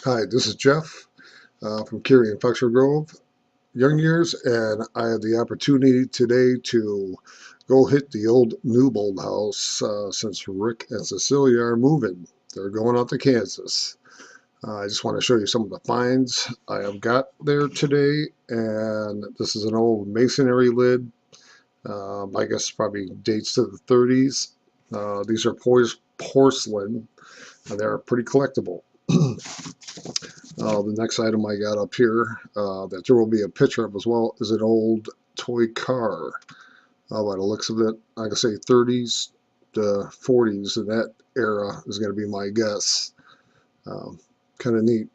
Hi, this is Jeff from Curie and Foxford Grove, Young Years, and I had the opportunity today to go hit the old Newbold house since Rick and Cecilia are moving. They're going out to Kansas. I just want to show you some of the finds I have got there today, and this is an old masonry lid. I guess probably dates to the 30s. These are porcelain, and they're pretty collectible. The next item I got up here that there will be a picture of as well is an old toy car. By the looks of it, I can say 30s to 40s in that era is going to be my guess. Um, kind of neat.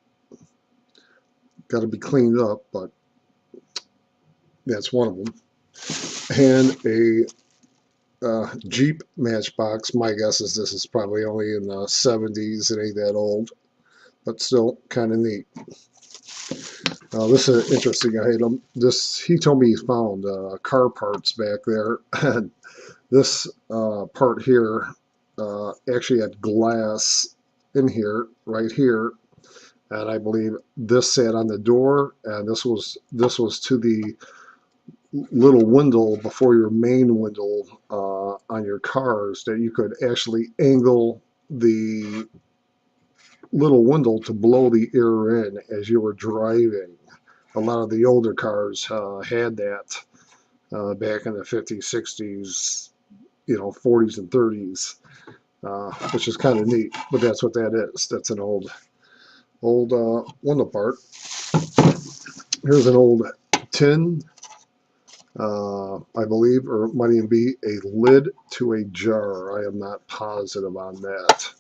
Got to be cleaned up, but that's one of them. And a Jeep Matchbox. My guess is this is probably only in the 70s. It ain't that old, but still kind of neat. This is an interesting item. He told me he found car parts back there, and this part here actually had glass in here, right here, and I believe this sat on the door, and this was to the little window before your main window on your cars that you could actually angle the little window to blow the air in as you were driving. A lot of the older cars had that back in the 50s, 60s, 40s and 30s, which is kind of neat. But that's what that is. That's an old window part. Here's an old tin, I believe, or it might even be a lid to a jar. I am not positive on that.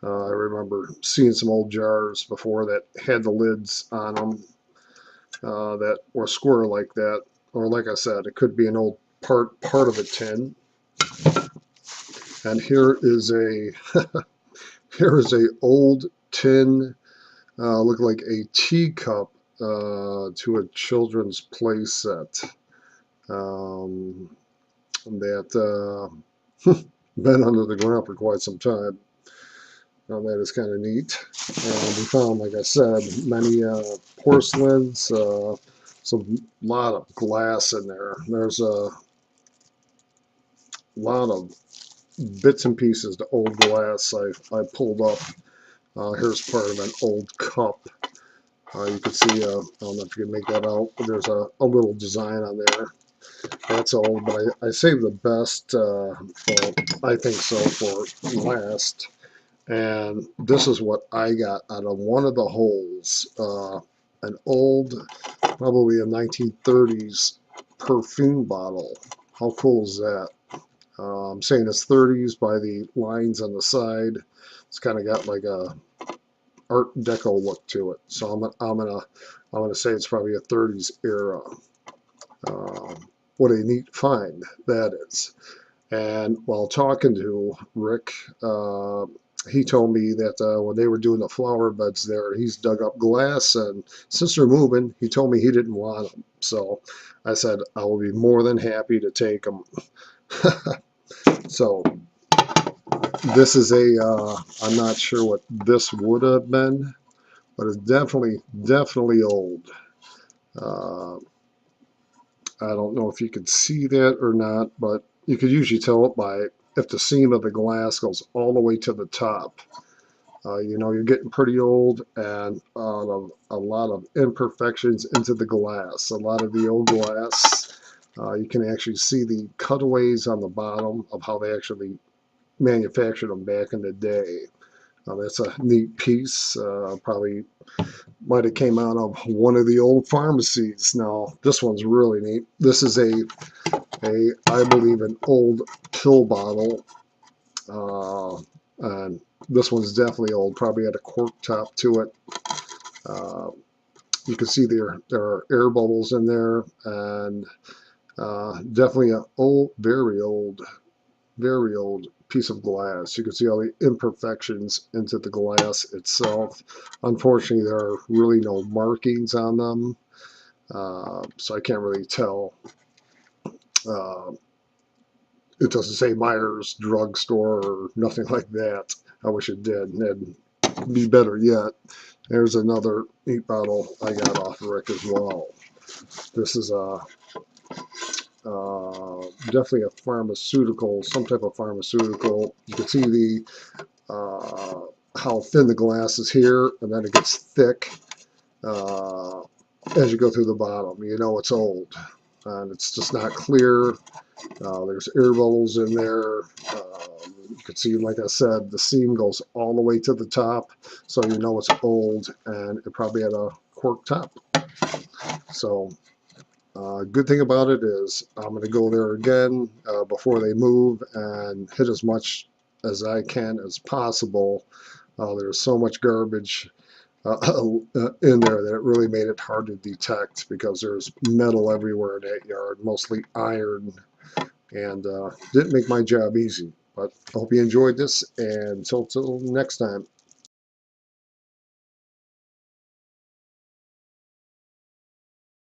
I remember seeing some old jars before that had the lids on them that were square like that, or like I said, it could be an old part of a tin. And here is a here is a old tin, look like a teacup to a children's play set that been under the ground for quite some time. That is kind of neat. We found, like I said, many porcelains, some lot of glass in there. There's a lot of bits and pieces to old glass I pulled up. Here's part of an old cup. You can see, I don't know if you can make that out, but there's a little design on there. That's old, but I saved the best, well, I think so, for last. And this is what I got out of one of the holes. An old, probably a 1930s perfume bottle. How cool is that? I'm saying it's 30s by the lines on the side. It's kind of got like a Art Deco look to it. So I'm gonna say it's probably a 30s era. What a neat find that is. And while talking to Rick, he told me that when they were doing the flower beds there, he's dug up glass, and since they're moving, he told me he didn't want them. So I said I will be more than happy to take them. So this is I'm not sure what this would have been, but it's definitely old. Uh, I don't know if you could see that or not, but you could usually tell it by if the seam of the glass goes all the way to the top. You're getting pretty old, and a lot of imperfections into the glass. A lot of the old glass, you can actually see the cutaways on the bottom of how they actually manufactured them back in the day. That's a neat piece. Probably might have came out of one of the old pharmacies. Now this one's really neat. This is I believe an old pill bottle, and this one's definitely old. Probably had a cork top to it. Uh, you can see there are air bubbles in there, and definitely a very old piece of glass. You can see all the imperfections into the glass itself. Unfortunately, there are really no markings on them, so I can't really tell. Uh, it doesn't say Myers Drugstore or nothing like that. I wish it did. And be better yet, there's another ink bottle I got off of Rick as well. This is a definitely a pharmaceutical, some type of pharmaceutical. You can see the how thin the glass is here, and then it gets thick as you go through the bottom. You know it's old, and it's just not clear. There's air bubbles in there. You can see, like I said, the seam goes all the way to the top, so you know it's old, and it probably had a cork top. So good thing about it is I'm going to go there again before they move and hit as much as I can as possible. There's so much garbage in there that it really made it hard to detect because there's metal everywhere in that yard, mostly iron, and didn't make my job easy. But I hope you enjoyed this, and until next time.